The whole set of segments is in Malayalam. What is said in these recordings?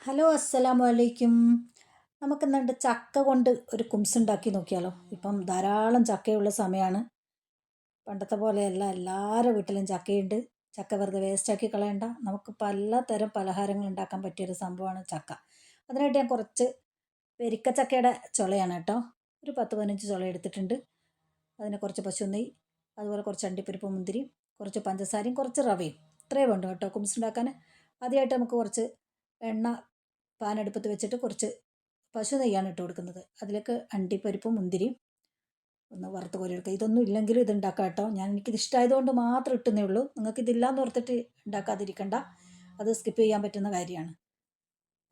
ഹലോ അസ്സലാമു അലൈക്കും. നമുക്കിന്നുണ്ട് ചക്ക കൊണ്ട് ഒരു കുംസ് ഉണ്ടാക്കി നോക്കിയാലോ. ഇപ്പം ധാരാളം ചക്കയുള്ള സമയമാണ്. പണ്ടത്തെ പോലെയല്ല, എല്ലാവരുടെ വീട്ടിലും ചക്കയുണ്ട്. ചക്ക വെറുതെ വേസ്റ്റാക്കി കളയണ്ട. നമുക്ക് പലതരം പലഹാരങ്ങൾ ഉണ്ടാക്കാൻ പറ്റിയൊരു സംഭവമാണ് ചക്ക. അതിനായിട്ട് ഞാൻ കുറച്ച് പെരിക്കച്ചക്കയുടെ ചുളയാണ് കേട്ടോ. ഒരു 10-15 ചുള എടുത്തിട്ടുണ്ട്. അതിന് കുറച്ച് പശുനെയ്യ്, അതുപോലെ കുറച്ച് അണ്ടിപ്പരിപ്പ്, മുന്തിരി, കുറച്ച് പഞ്ചസാരയും കുറച്ച് റവയും, ഇത്രയേ വേണ്ടു കേട്ടോ കുംസ് ഉണ്ടാക്കാൻ. ആദ്യമായിട്ട് നമുക്ക് കുറച്ച് എണ്ണ പാൻ അടുപ്പത്ത് വെച്ചിട്ട് കുറച്ച് പശു നെയ്യാണ് ഇട്ട് കൊടുക്കുന്നത്. അതിലേക്ക് അണ്ടിപ്പരിപ്പും മുന്തിരിയും ഒന്ന് വറുത്ത് കോരിയെടുക്കുക. ഇതൊന്നും ഇല്ലെങ്കിലും ഇത് ഉണ്ടാക്കാം കേട്ടോ. എനിക്കിത് ഇഷ്ടമായതുകൊണ്ട് മാത്രം ഇട്ടുന്നേ ഉള്ളൂ. നിങ്ങൾക്ക് ഇതില്ലാന്ന് ഓർത്തിട്ട് ഉണ്ടാക്കാതിരിക്കണ്ട, അത് സ്കിപ്പ് ചെയ്യാൻ പറ്റുന്ന കാര്യമാണ്.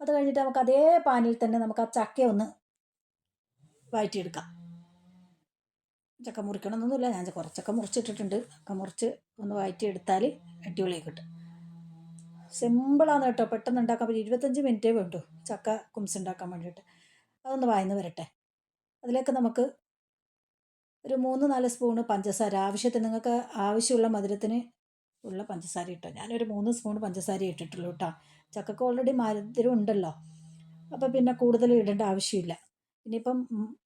അത് കഴിഞ്ഞിട്ട് നമുക്ക് അതേ പാനിൽ തന്നെ നമുക്ക് ആ ചക്ക ഒന്ന് വഴറ്റിയെടുക്കാം. ചക്ക മുറിക്കണമെന്നൊന്നുമില്ല, ഞാൻ കുറച്ചൊക്കെ മുറിച്ചിട്ടിട്ടുണ്ട്. ഒക്കെ മുറിച്ച് ഒന്ന് വഴറ്റിയെടുത്താൽ അടിപൊളിയായി കിട്ടും. സിമ്പിളാണ് കേട്ടോ, പെട്ടെന്ന് ഉണ്ടാക്കാൻ പറ്റും. 25 മിനിറ്റേ വേണ്ടൂ ചക്ക കുംസ് ഉണ്ടാക്കാൻ വേണ്ടിയിട്ട്. അതൊന്ന് വായന്ന് വരട്ടെ. അതിലേക്ക് നമുക്ക് ഒരു 3-4 സ്പൂണ് പഞ്ചസാര, ആവശ്യത്തിന് നിങ്ങൾക്ക് ആവശ്യമുള്ള മധുരത്തിന് ഉള്ള പഞ്ചസാര ഇട്ടോ. ഞാനൊരു 3 സ്പൂൺ പഞ്ചസാര ഇട്ടിട്ടുള്ളൂ കേട്ടോ. ചക്കക്ക് ഓൾറെഡി മധുരം ഉണ്ടല്ലോ, അപ്പോൾ പിന്നെ കൂടുതൽ ഇടേണ്ട ആവശ്യമില്ല. ഇനിയിപ്പം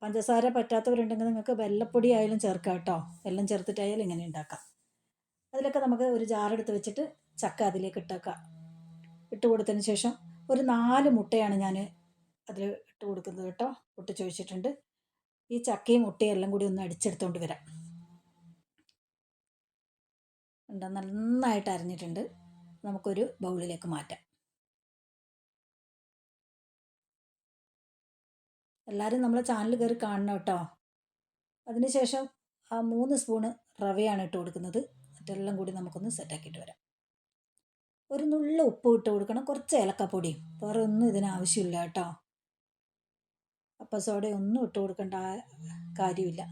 പഞ്ചസാര പറ്റാത്തവരുണ്ടെങ്കിൽ നിങ്ങൾക്ക് വെല്ലപ്പൊടി ആയാലും ചേർക്കാം കേട്ടോ. വെല്ലം ചേർത്തിട്ടായാലും ഇങ്ങനെ ഉണ്ടാക്കാം. അതിലൊക്കെ നമുക്ക് ഒരു ജാറെടുത്ത് വെച്ചിട്ട് ചക്ക അതിലേക്ക് ഇട്ടേക്കാം. ഇട്ട് കൊടുത്തതിന് ശേഷം ഒരു 4 മുട്ടയാണ് ഞാൻ അതിൽ ഇട്ട് കൊടുക്കുന്നത് കേട്ടോ. പൊട്ടിച്ച് ഒഴിച്ചിട്ടുണ്ട്. ഈ ചക്കയും മുട്ടയും എല്ലാം കൂടി ഒന്ന് അടിച്ചെടുത്തോണ്ട് വരാം. എന്താ, നന്നായിട്ട് അരിഞ്ഞിട്ടുണ്ട്. നമുക്കൊരു ബൗളിലേക്ക് മാറ്റാം. എല്ലാവരും നമ്മളെ ചാനൽ കയറി കാണണം കേട്ടോ. അതിനുശേഷം ആ 3 സ്പൂണ് റവയാണ് ഇട്ട് കൊടുക്കുന്നത്. മറ്റെല്ലാം കൂടി നമുക്കൊന്ന് സെറ്റാക്കിയിട്ട് വരാം. ഒരു നുള്ള ഉപ്പ് ഇട്ട് കൊടുക്കണം, കുറച്ച് ഏലക്കപ്പൊടിയും. വേറെ ഒന്നും ഇതിന് ആവശ്യമില്ല കേട്ടോ. അപ്പം സോഡയൊന്നും ഇട്ട് കൊടുക്കേണ്ട കാര്യമില്ല.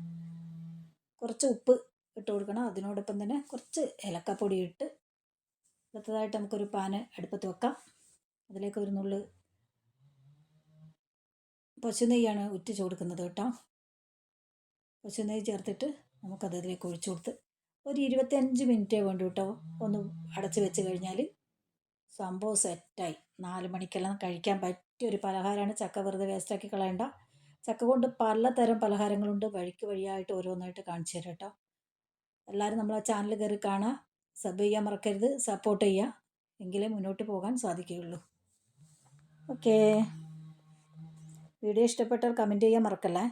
കുറച്ച് ഉപ്പ് ഇട്ട് കൊടുക്കണം. അതിനോടൊപ്പം തന്നെ കുറച്ച് ഏലക്കപ്പൊടി ഇട്ട് അടുത്തതായിട്ട് നമുക്കൊരു പാന് അടുപ്പത്ത് വെക്കാം. അതിലേക്ക് ഒരു നുള്ള് പശുനെയ്യാണ് ഉറ്റിച്ച് കൊടുക്കുന്നത് കേട്ടോ. പശുനെയ്യ് ചേർത്തിട്ട് നമുക്കതിലേക്ക് ഒഴിച്ചു കൊടുത്ത് ഒരു 25 മിനിറ്റേ വേണ്ടൂ കേട്ടോ. ഒന്ന് അടച്ച് വെച്ച് കഴിഞ്ഞാൽ സംഭവം സെറ്റായി. 4 മണിക്കെല്ലാം കഴിക്കാൻ പറ്റിയൊരു പലഹാരമാണ്. ചക്ക വെറുതെ വേസ്റ്റാക്കി കളയണ്ട. ചക്ക കൊണ്ട് പലതരം പലഹാരങ്ങളുണ്ട്. വഴിക്ക് വഴിയായിട്ട് ഓരോന്നായിട്ട് കാണിച്ചു തരാം കേട്ടോ. എല്ലാവരും നമ്മളെ ചാനൽ കയറി കാണുക, സബ് ചെയ്യാൻ മറക്കരുത്, സപ്പോർട്ട് ചെയ്യുക. എങ്കിലേ മുന്നോട്ട് പോകാൻ സാധിക്കുകയുള്ളൂ. ഓക്കേ, വീഡിയോ ഇഷ്ടപ്പെട്ടാൽ കമൻറ്റ് ചെയ്യാൻ മറക്കല്ലേ.